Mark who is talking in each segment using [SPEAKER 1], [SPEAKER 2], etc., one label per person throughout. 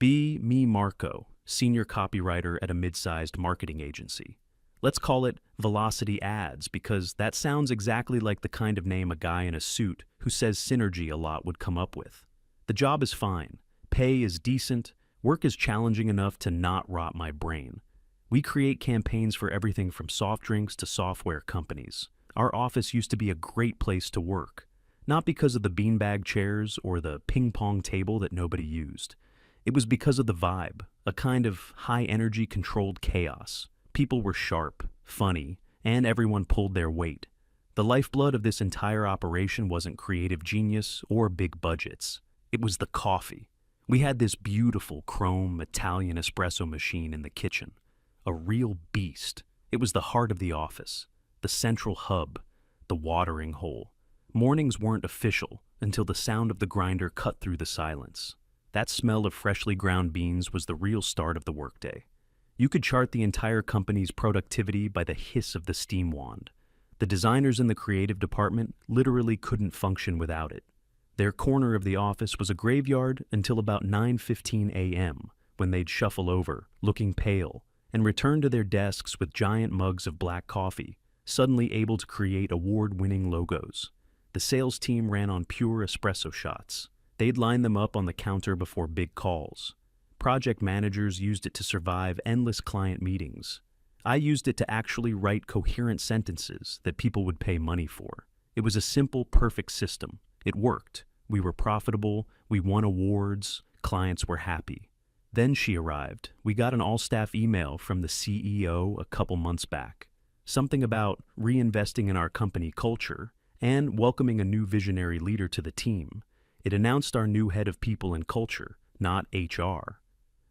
[SPEAKER 1] Be me Marco, senior copywriter at a mid-sized marketing agency. Let's call it Velocity Ads because that sounds exactly like the kind of name a guy in a suit who says synergy a lot would come up with. The job is fine, pay is decent, work is challenging enough to not rot my brain. We create campaigns for everything from soft drinks to software companies. Our office used to be a great place to work, not because of the beanbag chairs or the ping pong table that nobody used. It was because of the vibe, a kind of high-energy controlled chaos. People were sharp, funny, and everyone pulled their weight. The lifeblood of this entire operation wasn't creative genius or big budgets. It was the coffee. We had this beautiful chrome Italian espresso machine in the kitchen. A real beast. It was the heart of the office, the central hub, the watering hole. Mornings weren't official until the sound of the grinder cut through the silence. That smell of freshly ground beans was the real start of the workday. You could chart the entire company's productivity by the hiss of the steam wand. The designers in the creative department literally couldn't function without it. Their corner of the office was a graveyard until about 9:15 a.m., when they'd shuffle over, looking pale, and return to their desks with giant mugs of black coffee, suddenly able to create award-winning logos. The sales team ran on pure espresso shots. They'd line them up on the counter before big calls. Project managers used it to survive endless client meetings. I used it to actually write coherent sentences that people would pay money for. It was a simple, perfect system. It worked. We were profitable, we won awards, clients were happy. Then she arrived. We got an all-staff email from the CEO a couple months back. Something about reinvesting in our company culture and welcoming a new visionary leader to the team. It announced our new head of people and culture, not HR.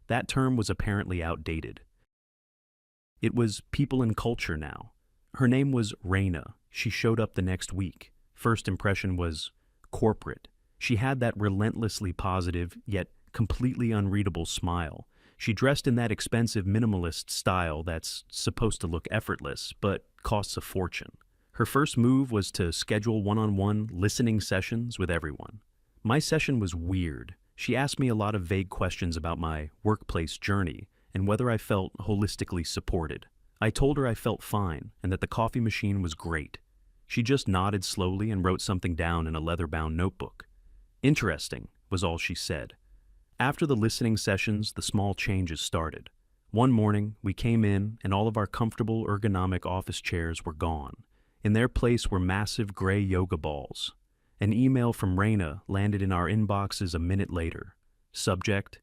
[SPEAKER 1] That term was apparently outdated. It was people and culture now. Her name was Raina. She showed up the next week. First impression was corporate. She had that relentlessly positive, yet completely unreadable smile. She dressed in that expensive minimalist style that's supposed to look effortless, but costs a fortune. Her first move was to schedule one-on-one listening sessions with everyone. My session was weird. She asked me a lot of vague questions about my workplace journey and whether I felt holistically supported. I told her I felt fine and that the coffee machine was great. She just nodded slowly and wrote something down in a leather-bound notebook. Interesting, was all she said. After the listening sessions, the small changes started. One morning, we came in and all of our comfortable ergonomic office chairs were gone. In their place were massive gray yoga balls. An email from Raina landed in our inboxes a minute later. Subject: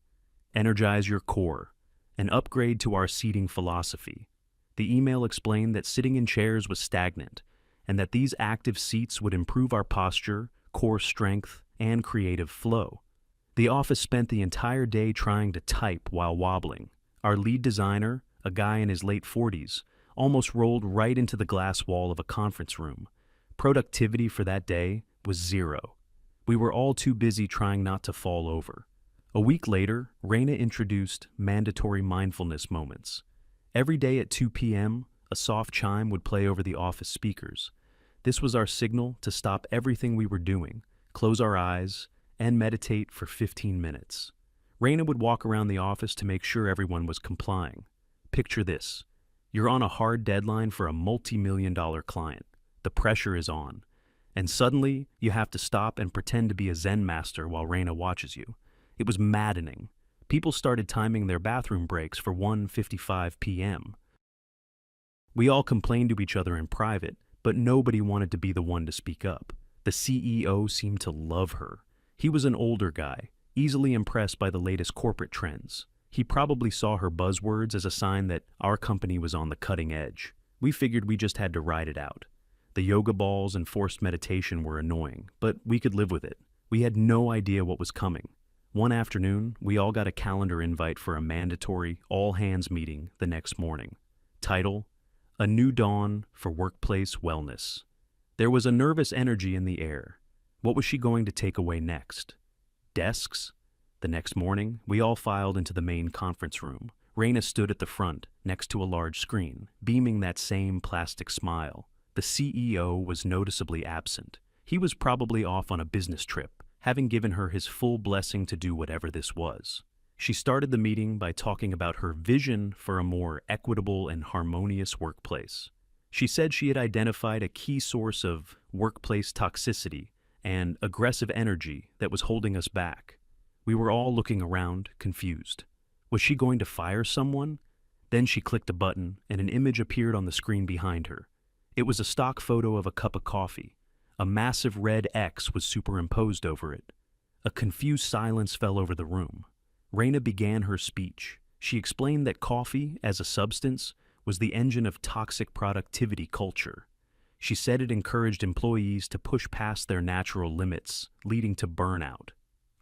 [SPEAKER 1] Energize your core. An upgrade to our seating philosophy. The email explained that sitting in chairs was stagnant, and that these active seats would improve our posture, core strength, and creative flow. The office spent the entire day trying to type while wobbling. Our lead designer, a guy in his late 40s, almost rolled right into the glass wall of a conference room. Productivity for that day was zero. We were all too busy trying not to fall over. A week later, Raina introduced mandatory mindfulness moments. Every day at 2 p.m., a soft chime would play over the office speakers. This was our signal to stop everything we were doing, close our eyes, and meditate for 15 minutes. Raina would walk around the office to make sure everyone was complying. Picture this. You're on a hard deadline for a multi-million-dollar client. The pressure is on. And suddenly, you have to stop and pretend to be a Zen master while Raina watches you. It was maddening. People started timing their bathroom breaks for 1:55 p.m. We all complained to each other in private, but nobody wanted to be the one to speak up. The CEO seemed to love her. He was an older guy, easily impressed by the latest corporate trends. He probably saw her buzzwords as a sign that our company was on the cutting edge. We figured we just had to ride it out. The yoga balls and forced meditation were annoying, but we could live with it. We had no idea what was coming. One afternoon, we all got a calendar invite for a mandatory all-hands meeting the next morning. Title: A New Dawn for Workplace Wellness. There was a nervous energy in the air. What was she going to take away next? Desks? The next morning, we all filed into the main conference room. Raina stood at the front, next to a large screen, beaming that same plastic smile. The CEO was noticeably absent. He was probably off on a business trip, having given her his full blessing to do whatever this was. She started the meeting by talking about her vision for a more equitable and harmonious workplace. She said she had identified a key source of workplace toxicity and aggressive energy that was holding us back. We were all looking around, confused. Was she going to fire someone? Then she clicked a button, and an image appeared on the screen behind her. It was a stock photo of a cup of coffee. A massive red X was superimposed over it. A confused silence fell over the room. Raina began her speech. She explained that coffee, as a substance, was the engine of toxic productivity culture. She said it encouraged employees to push past their natural limits, leading to burnout.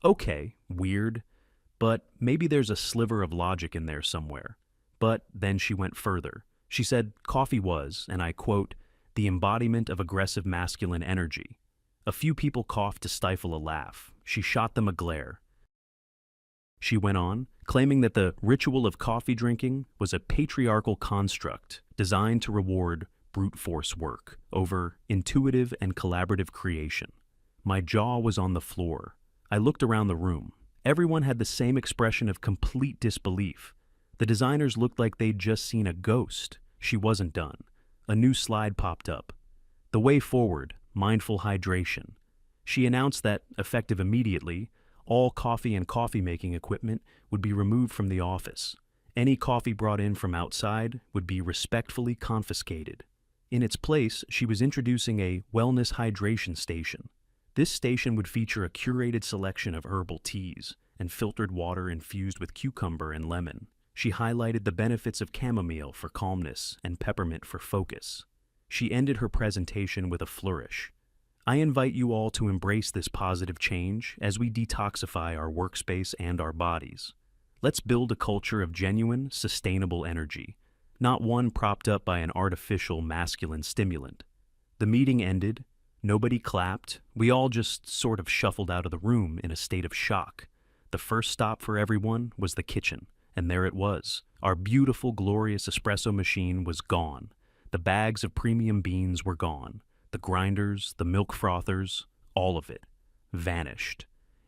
[SPEAKER 1] Okay, weird, but maybe there's a sliver of logic in there somewhere. But then she went further. She said coffee was, and I quote, the embodiment of aggressive masculine energy. A few people coughed to stifle a laugh. She shot them a glare. She went on, claiming that the ritual of coffee drinking was a patriarchal construct designed to reward brute force work over intuitive and collaborative creation. My jaw was on the floor. I looked around the room. Everyone had the same expression of complete disbelief. The designers looked like they'd just seen a ghost. She wasn't done. A new slide popped up. The way forward, mindful hydration. She announced that, effective immediately, all coffee and coffee-making equipment would be removed from the office. Any coffee brought in from outside would be respectfully confiscated. In its place, she was introducing a wellness hydration station. This station would feature a curated selection of herbal teas and filtered water infused with cucumber and lemon. She highlighted the benefits of chamomile for calmness and peppermint for focus. She ended her presentation with a flourish. I invite you all to embrace this positive change as we detoxify our workspace and our bodies. Let's build a culture of genuine, sustainable energy, not one propped up by an artificial masculine stimulant. The meeting ended. Nobody clapped. We all just sort of shuffled out of the room in a state of shock. The first stop for everyone was the kitchen, and there it was. Our beautiful, glorious espresso machine was gone. The bags of premium beans were gone. The grinders, the milk frothers, all of it, vanished.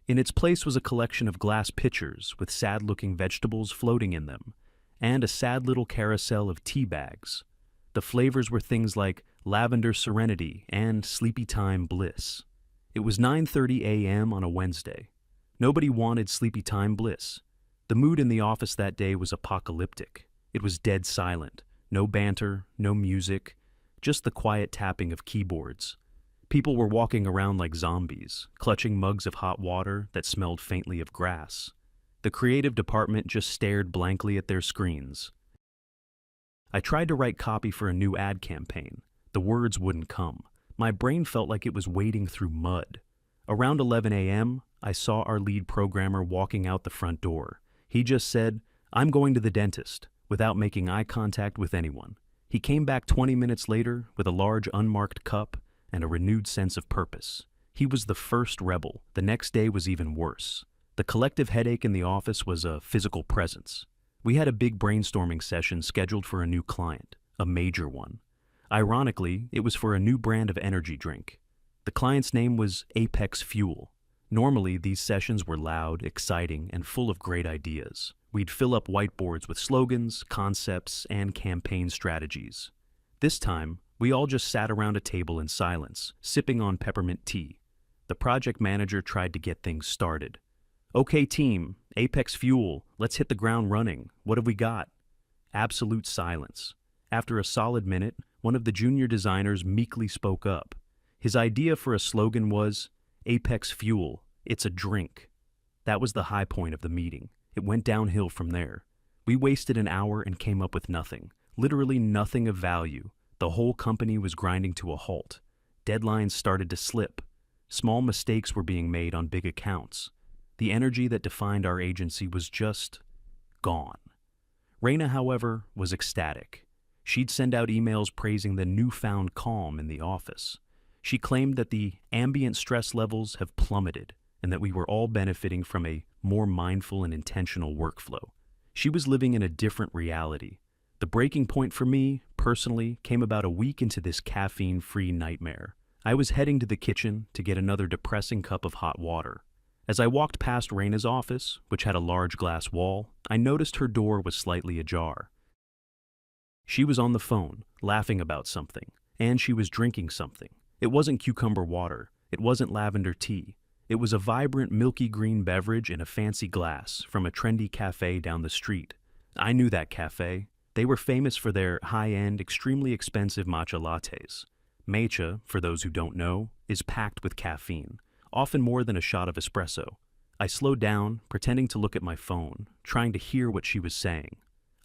[SPEAKER 1] In its place was a collection of glass pitchers with sad-looking vegetables floating in them, and a sad little carousel of tea bags. The flavors were things like lavender serenity and sleepy time bliss. It was 9:30 a.m. on a Wednesday. Nobody wanted sleepy time bliss. The mood in the office that day was apocalyptic. It was dead silent. No banter, no music, just the quiet tapping of keyboards. People were walking around like zombies, clutching mugs of hot water that smelled faintly of grass. The creative department just stared blankly at their screens. I tried to write copy for a new ad campaign. The words wouldn't come. My brain felt like it was wading through mud. Around 11 a.m., I saw our lead programmer walking out the front door. He just said, "I'm going to the dentist," without making eye contact with anyone. He came back 20 minutes later with a large unmarked cup and a renewed sense of purpose. He was the first rebel. The next day was even worse. The collective headache in the office was a physical presence. We had a big brainstorming session scheduled for a new client, a major one. Ironically, it was for a new brand of energy drink. The client's name was Apex Fuel. Normally, these sessions were loud, exciting, and full of great ideas. We'd fill up whiteboards with slogans, concepts, and campaign strategies. This time, we all just sat around a table in silence, sipping on peppermint tea. The project manager tried to get things started. "Okay, team, Apex Fuel, let's hit the ground running. What have we got?" Absolute silence. After a solid minute, one of the junior designers meekly spoke up. His idea for a slogan was, "Apex Fuel, it's a drink." That was the high point of the meeting. It went downhill from there. We wasted an hour and came up with nothing. Literally nothing of value. The whole company was grinding to a halt. Deadlines started to slip. Small mistakes were being made on big accounts. The energy that defined our agency was just gone. Raina, however, was ecstatic. She'd send out emails praising the newfound calm in the office. She claimed that the ambient stress levels have plummeted and that we were all benefiting from a more mindful and intentional workflow. She was living in a different reality. The breaking point for me, personally, came about a week into this caffeine-free nightmare. I was heading to the kitchen to get another depressing cup of hot water. As I walked past Raina's office, which had a large glass wall, I noticed her door was slightly ajar. She was on the phone, laughing about something, and she was drinking something. It wasn't cucumber water, it wasn't lavender tea. It was a vibrant milky green beverage in a fancy glass from a trendy cafe down the street. I knew that cafe. They were famous for their high-end, extremely expensive matcha lattes. Matcha, for those who don't know, is packed with caffeine, often more than a shot of espresso. I slowed down, pretending to look at my phone, trying to hear what she was saying.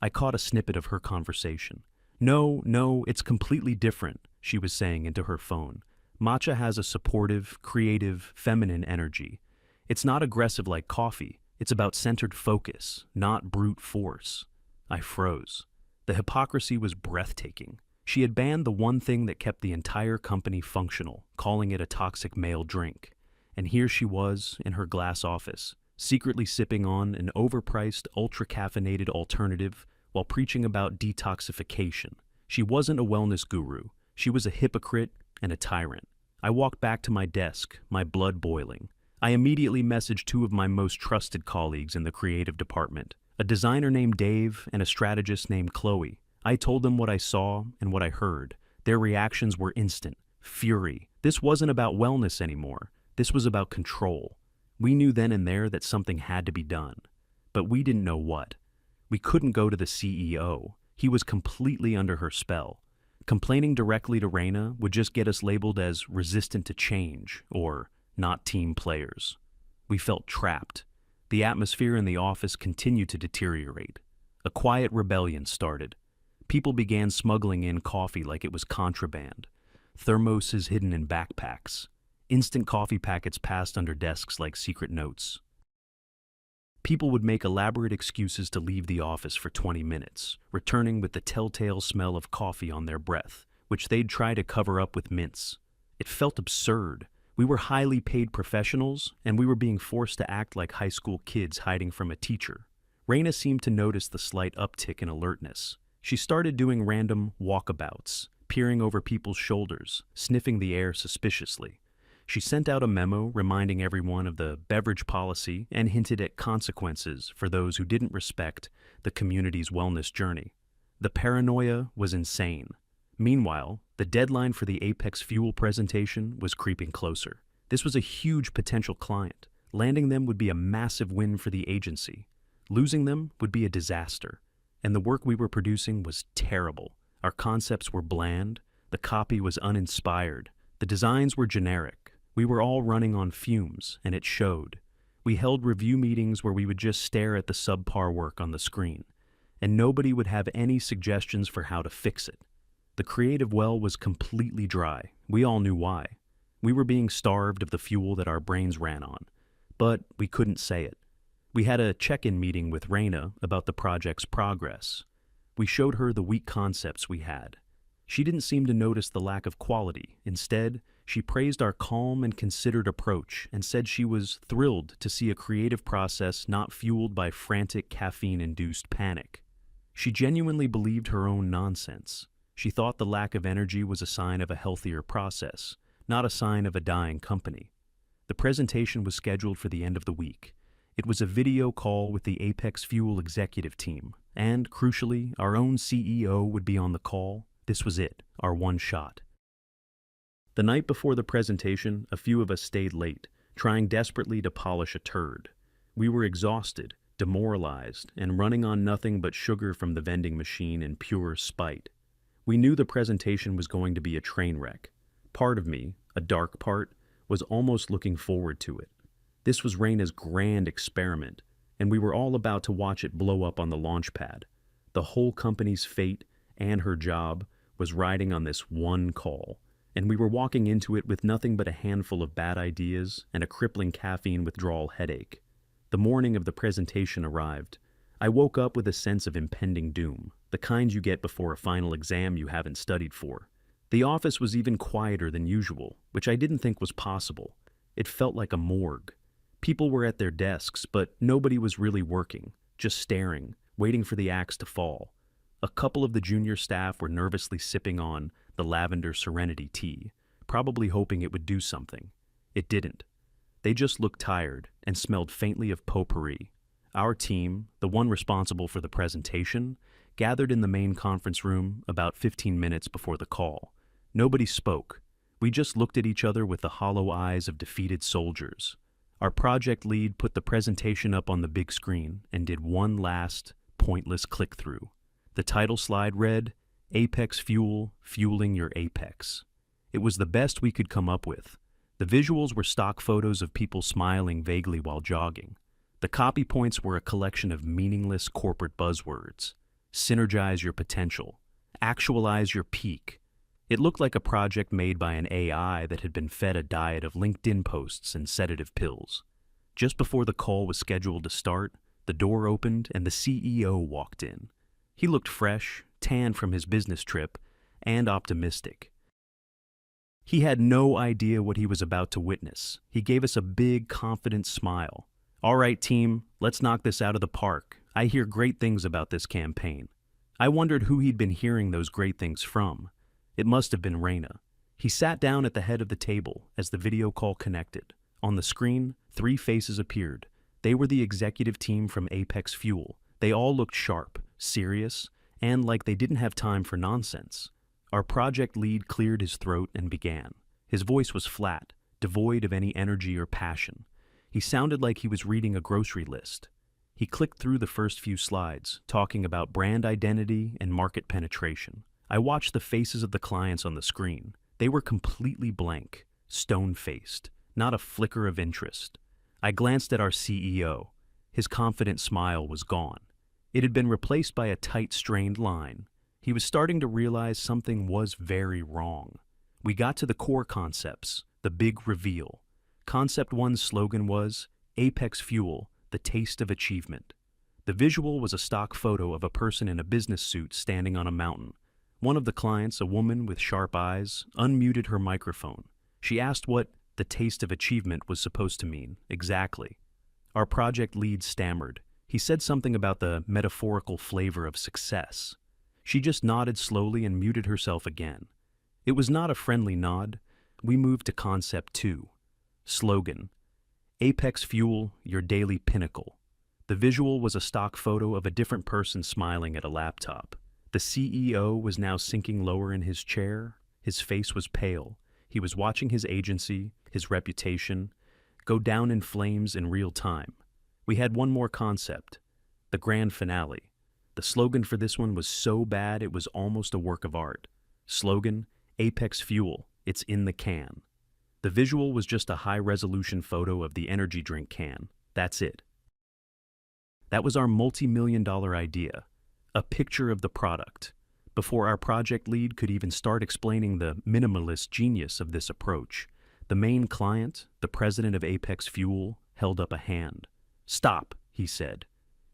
[SPEAKER 1] I caught a snippet of her conversation. No, it's completely different, she was saying into her phone. Matcha has a supportive, creative, feminine energy. It's not aggressive like coffee. It's about centered focus, not brute force. I froze. The hypocrisy was breathtaking. She had banned the one thing that kept the entire company functional, calling it a toxic male drink. And here she was, in her glass office, secretly sipping on an overpriced, ultra-caffeinated alternative while preaching about detoxification. She wasn't a wellness guru. She was a hypocrite and a tyrant. I walked back to my desk, my blood boiling. I immediately messaged two of my most trusted colleagues in the creative department, a designer named Dave and a strategist named Chloe. I told them what I saw and what I heard. Their reactions were instant. Fury. This wasn't about wellness anymore. This was about control. We knew then and there that something had to be done. But we didn't know what. We couldn't go to the CEO. He was completely under her spell. Complaining directly to Raina would just get us labeled as resistant to change or not team players. We felt trapped. The atmosphere in the office continued to deteriorate. A quiet rebellion started. People began smuggling in coffee like it was contraband. Thermoses hidden in backpacks. Instant coffee packets passed under desks like secret notes. People would make elaborate excuses to leave the office for 20 minutes, returning with the telltale smell of coffee on their breath, which they'd try to cover up with mints. It felt absurd. We were highly paid professionals, and we were being forced to act like high school kids hiding from a teacher. Raina seemed to notice the slight uptick in alertness. She started doing random walkabouts, peering over people's shoulders, sniffing the air suspiciously. She sent out a memo reminding everyone of the beverage policy and hinted at consequences for those who didn't respect the community's wellness journey. The paranoia was insane. Meanwhile, the deadline for the Apex Fuel presentation was creeping closer. This was a huge potential client. Landing them would be a massive win for the agency. Losing them would be a disaster. And the work we were producing was terrible. Our concepts were bland. The copy was uninspired. The designs were generic. We were all running on fumes, and it showed. We held review meetings where we would just stare at the subpar work on the screen, and nobody would have any suggestions for how to fix it. The creative well was completely dry. We all knew why. We were being starved of the fuel that our brains ran on, but we couldn't say it. We had a check-in meeting with Raina about the project's progress. We showed her the weak concepts we had. She didn't seem to notice the lack of quality. Instead, she praised our calm and considered approach and said she was thrilled to see a creative process not fueled by frantic caffeine-induced panic. She genuinely believed her own nonsense. She thought the lack of energy was a sign of a healthier process, not a sign of a dying company. The presentation was scheduled for the end of the week. It was a video call with the Apex Fuel executive team, and, crucially, our own CEO would be on the call. This was it, our one shot. The night before the presentation, a few of us stayed late, trying desperately to polish a turd. We were exhausted, demoralized, and running on nothing but sugar from the vending machine in pure spite. We knew the presentation was going to be a train wreck. Part of me, a dark part, was almost looking forward to it. This was Raina's grand experiment, and we were all about to watch it blow up on the launch pad. The whole company's fate and her job was riding on this one call, and we were walking into it with nothing but a handful of bad ideas and a crippling caffeine withdrawal headache. The morning of the presentation arrived. I woke up with a sense of impending doom, the kind you get before a final exam you haven't studied for. The office was even quieter than usual, which I didn't think was possible. It felt like a morgue. People were at their desks, but nobody was really working, just staring, waiting for the axe to fall. A couple of the junior staff were nervously sipping on the lavender serenity tea, probably hoping it would do something. It didn't. They just looked tired and smelled faintly of potpourri. Our team, the one responsible for the presentation, gathered in the main conference room about 15 minutes before the call. Nobody spoke. We just looked at each other with the hollow eyes of defeated soldiers. Our project lead put the presentation up on the big screen and did one last, pointless click-through. The title slide read, "Apex Fuel, Fueling Your Apex." It was the best we could come up with. The visuals were stock photos of people smiling vaguely while jogging. The copy points were a collection of meaningless corporate buzzwords. Synergize your potential. Actualize your peak. It looked like a project made by an AI that had been fed a diet of LinkedIn posts and sedative pills. Just before the call was scheduled to start, the door opened and the CEO walked in. He looked fresh, tan from his business trip, and optimistic. He had no idea what he was about to witness. He gave us a big, confident smile. "All right, team, let's knock this out of the park. I hear great things about this campaign." I wondered who he'd been hearing those great things from. It must have been Reina. He sat down at the head of the table as the video call connected. On the screen, 3 faces appeared. They were the executive team from Apex Fuel. They all looked sharp, serious, and like they didn't have time for nonsense. Our project lead cleared his throat and began. His voice was flat, devoid of any energy or passion. He sounded like he was reading a grocery list. He clicked through the first few slides, talking about brand identity and market penetration. I watched the faces of the clients on the screen. They were completely blank, stone-faced, not a flicker of interest. I glanced at our CEO. His confident smile was gone. It had been replaced by a tight, strained line. He was starting to realize something was very wrong. We got to the core concepts, the big reveal. Concept 1's slogan was, "Apex Fuel, the taste of achievement." The visual was a stock photo of a person in a business suit standing on a mountain. One of the clients, a woman with sharp eyes, unmuted her microphone. She asked what the taste of achievement was supposed to mean, exactly. Our project lead stammered. He said something about the metaphorical flavor of success. She just nodded slowly and muted herself again. It was not a friendly nod. We moved to concept 2. Slogan, "Apex Fuel, your daily pinnacle." The visual was a stock photo of a different person smiling at a laptop. The CEO was now sinking lower in his chair. His face was pale. He was watching his agency, his reputation, go down in flames in real time. We had one more concept, the grand finale. The slogan for this one was so bad it was almost a work of art. Slogan, "Apex Fuel, it's in the can." The visual was just a high-resolution photo of the energy drink can. That's it. That was our multi-million-dollar idea, a picture of the product. Before our project lead could even start explaining the minimalist genius of this approach, the main client, the president of Apex Fuel, held up a hand. "Stop," he said.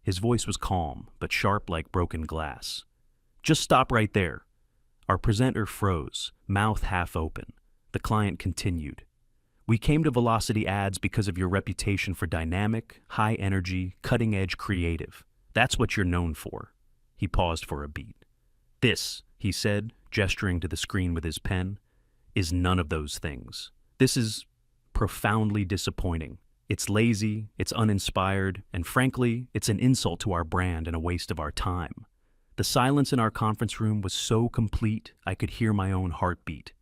[SPEAKER 1] His voice was calm, but sharp like broken glass. "Just stop right there." Our presenter froze, mouth half open. The client continued. "We came to Velocity Ads because of your reputation for dynamic, high-energy, cutting-edge creative. That's what you're known for." He paused for a beat. "This," he said, gesturing to the screen with his pen, "is none of those things. This is profoundly disappointing. It's lazy, it's uninspired, and frankly, it's an insult to our brand and a waste of our time." The silence in our conference room was so complete I could hear my own heartbeat.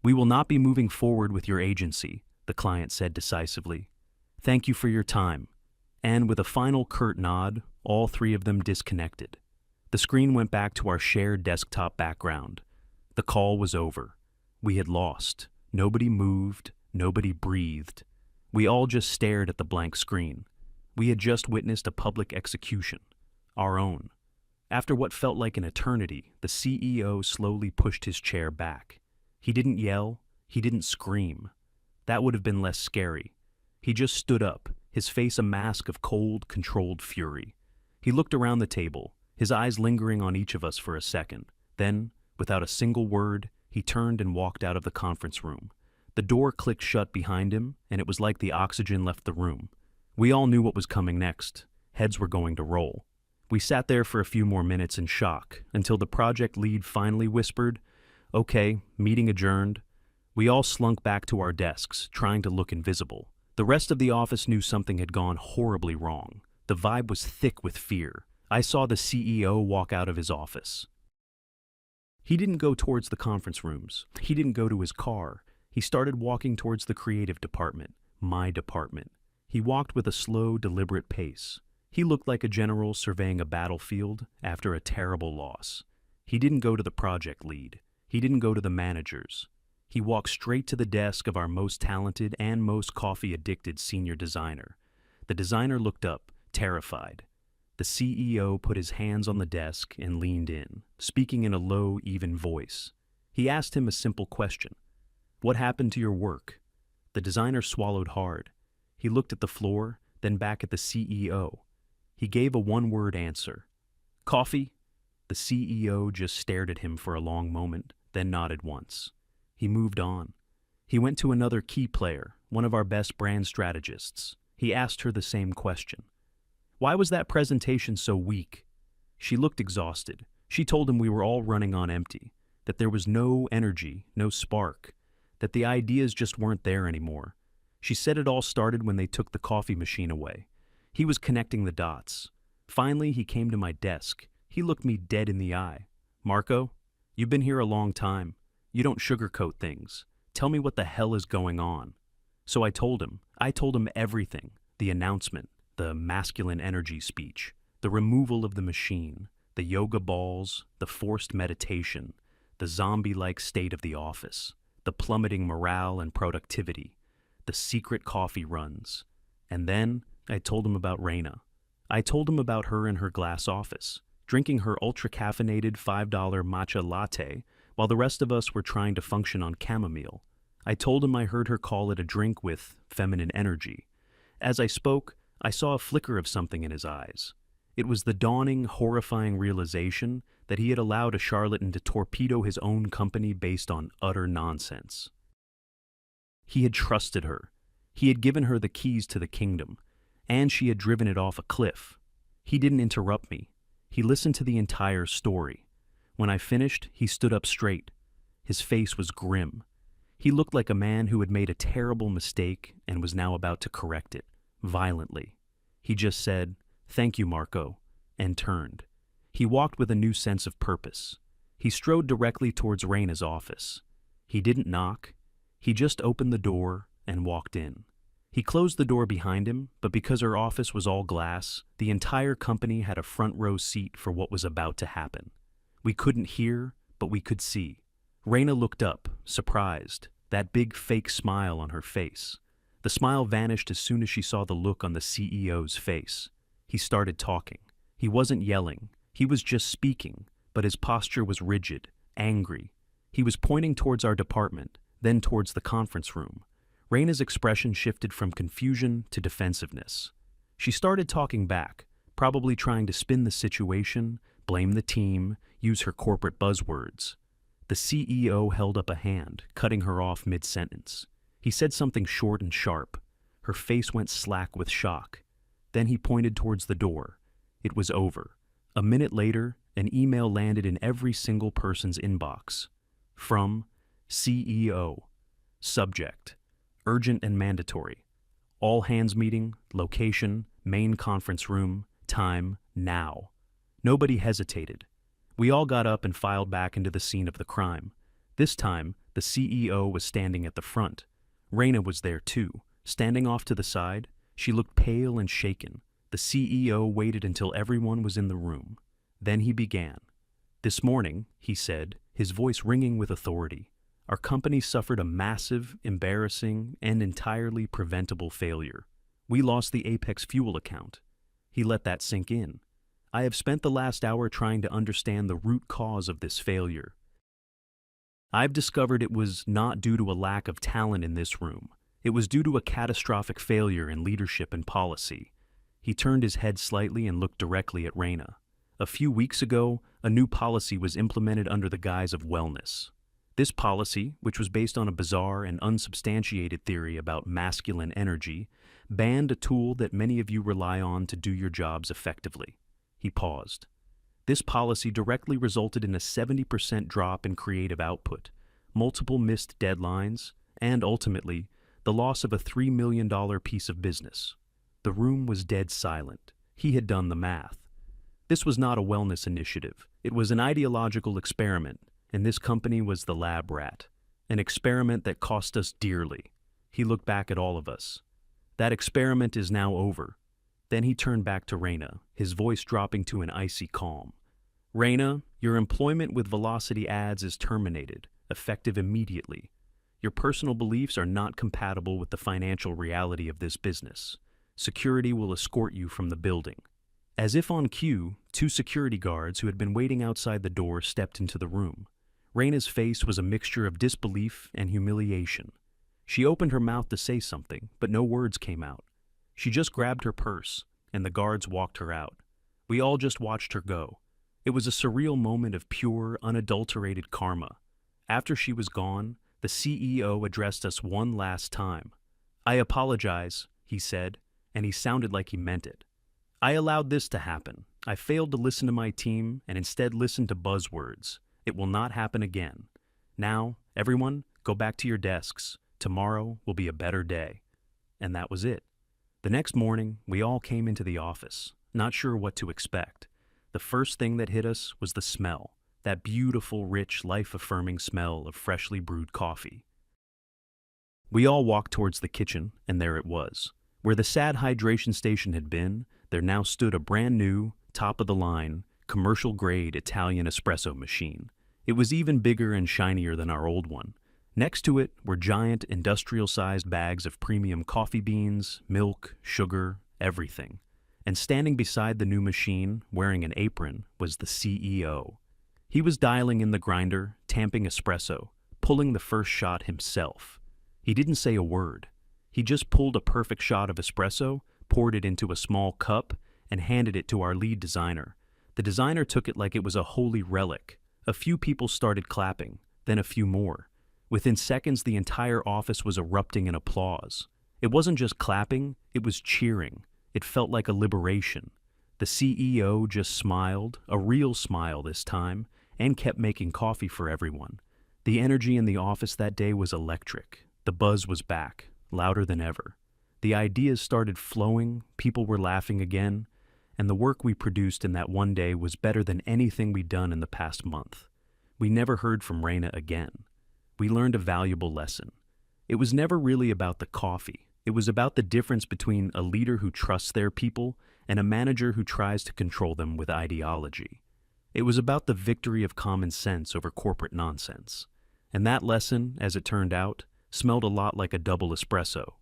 [SPEAKER 1] "We will not be moving forward with your agency," the client said decisively. "Thank you for your time." And with a final curt nod, all 3 of them disconnected. The screen went back to our shared desktop background. The call was over. We had lost. Nobody moved, nobody breathed. We all just stared at the blank screen. We had just witnessed a public execution, our own. After what felt like an eternity, the CEO slowly pushed his chair back. He didn't yell, he didn't scream. That would have been less scary. He just stood up, his face a mask of cold, controlled fury. He looked around the table, his eyes lingering on each of us for a second. Then, without a single word, he turned and walked out of the conference room. The door clicked shut behind him, and it was like the oxygen left the room. We all knew what was coming next. Heads were going to roll. We sat there for a few more minutes in shock, until the project lead finally whispered, "Okay, meeting adjourned." We all slunk back to our desks, trying to look invisible. The rest of the office knew something had gone horribly wrong. The vibe was thick with fear. I saw the CEO walk out of his office. He didn't go towards the conference rooms. He didn't go to his car. He started walking towards the creative department, my department. He walked with a slow, deliberate pace. He looked like a general surveying a battlefield after a terrible loss. He didn't go to the project lead. He didn't go to the managers. He walked straight to the desk of our most talented and most coffee-addicted senior designer. The designer looked up, terrified. The CEO put his hands on the desk and leaned in, speaking in a low, even voice. He asked him a simple question. "What happened to your work?" The designer swallowed hard. He looked at the floor, then back at the CEO. He gave a one-word answer. "Coffee?" The CEO just stared at him for a long moment, then nodded once. He moved on. He went to another key player, one of our best brand strategists. He asked her the same question. "Why was that presentation so weak?" She looked exhausted. She told him we were all running on empty, that there was no energy, no spark, that the ideas just weren't there anymore. She said it all started when they took the coffee machine away. He was connecting the dots. Finally, he came to my desk. He looked me dead in the eye. "Marco, you've been here a long time. You don't sugarcoat things. Tell me what the hell is going on." So I told him. I told him everything. The announcement, the masculine energy speech, the removal of the machine, the yoga balls, the forced meditation, the zombie-like state of the office, the plummeting morale and productivity, the secret coffee runs. And then I told him about Reina. I told him about her in her glass office, drinking her ultra-caffeinated $5 matcha latte while the rest of us were trying to function on chamomile. I told him I heard her call it a drink with feminine energy. As I spoke, I saw a flicker of something in his eyes. It was the dawning, horrifying realization that he had allowed a charlatan to torpedo his own company based on utter nonsense. He had trusted her. He had given her the keys to the kingdom, and she had driven it off a cliff. He didn't interrupt me. He listened to the entire story. When I finished, he stood up straight. His face was grim. He looked like a man who had made a terrible mistake and was now about to correct it, violently. He just said, "Thank you, Marco," and turned. He walked with a new sense of purpose. He strode directly towards Reina's office. He didn't knock. He just opened the door and walked in. He closed the door behind him, but because her office was all glass, the entire company had a front row seat for what was about to happen. We couldn't hear, but we could see. Reina looked up, surprised, that big fake smile on her face. The smile vanished as soon as she saw the look on the CEO's face. He started talking. He wasn't yelling. He was just speaking, but his posture was rigid, angry. He was pointing towards our department, then towards the conference room. Reina's expression shifted from confusion to defensiveness. She started talking back, probably trying to spin the situation, blame the team, use her corporate buzzwords. The CEO held up a hand, cutting her off mid-sentence. He said something short and sharp. Her face went slack with shock. Then he pointed towards the door. It was over. A minute later, an email landed in every single person's inbox. From CEO. Subject: urgent and mandatory. All hands meeting, location, main conference room, time, now. Nobody hesitated. We all got up and filed back into the scene of the crime. This time, the CEO was standing at the front. Reina was there too, standing off to the side. She looked pale and shaken. The CEO waited until everyone was in the room. Then he began. "This morning," he said, his voice ringing with authority, "our company suffered a massive, embarrassing, and entirely preventable failure. We lost the Apex fuel account." He let that sink in. "I have spent the last hour trying to understand the root cause of this failure. I've discovered it was not due to a lack of talent in this room. It was due to a catastrophic failure in leadership and policy." He turned his head slightly and looked directly at Reina. "A few weeks ago, a new policy was implemented under the guise of wellness. This policy, which was based on a bizarre and unsubstantiated theory about masculine energy, banned a tool that many of you rely on to do your jobs effectively." He paused. "This policy directly resulted in a 70% drop in creative output, multiple missed deadlines, and ultimately, the loss of a $3 million piece of business. The room was dead silent. He had done the math. This was not a wellness initiative. It was an ideological experiment, and this company was the lab rat. An experiment that cost us dearly. He looked back at all of us. That experiment is now over. Then he turned back to Raina, his voice dropping to an icy calm. Raina, your employment with Velocity Ads is terminated, effective immediately. Your personal beliefs are not compatible with the financial reality of this business. Security will escort you from the building. As if on cue, 2 security guards who had been waiting outside the door stepped into the room. Raina's face was a mixture of disbelief and humiliation. She opened her mouth to say something, but no words came out. She just grabbed her purse, and the guards walked her out. We all just watched her go. It was a surreal moment of pure, unadulterated karma. After she was gone, the CEO addressed us one last time. I apologize, he said, and he sounded like he meant it. I allowed this to happen. I failed to listen to my team and instead listened to buzzwords. It will not happen again. Now, everyone, go back to your desks. Tomorrow will be a better day. And that was it. The next morning, we all came into the office, not sure what to expect. The first thing that hit us was the smell, that beautiful, rich, life-affirming smell of freshly brewed coffee. We all walked towards the kitchen, and there it was. Where the sad hydration station had been, there now stood a brand new, top-of-the-line, commercial-grade Italian espresso machine. It was even bigger and shinier than our old one. Next to it were giant, industrial-sized bags of premium coffee beans, milk, sugar, everything. And standing beside the new machine, wearing an apron, was the CEO. He was dialing in the grinder, tamping espresso, pulling the first shot himself. He didn't say a word. He just pulled a perfect shot of espresso, poured it into a small cup, and handed it to our lead designer. The designer took it like it was a holy relic. A few people started clapping, then a few more. Within seconds, the entire office was erupting in applause. It wasn't just clapping, it was cheering. It felt like a liberation. The CEO just smiled, a real smile this time, and kept making coffee for everyone. The energy in the office that day was electric. The buzz was back, louder than ever. The ideas started flowing, people were laughing again, and the work we produced in that one day was better than anything we'd done in the past month. We never heard from Raina again. We learned a valuable lesson. It was never really about the coffee. It was about the difference between a leader who trusts their people and a manager who tries to control them with ideology. It was about the victory of common sense over corporate nonsense. And that lesson, as it turned out, smelled a lot like a double espresso.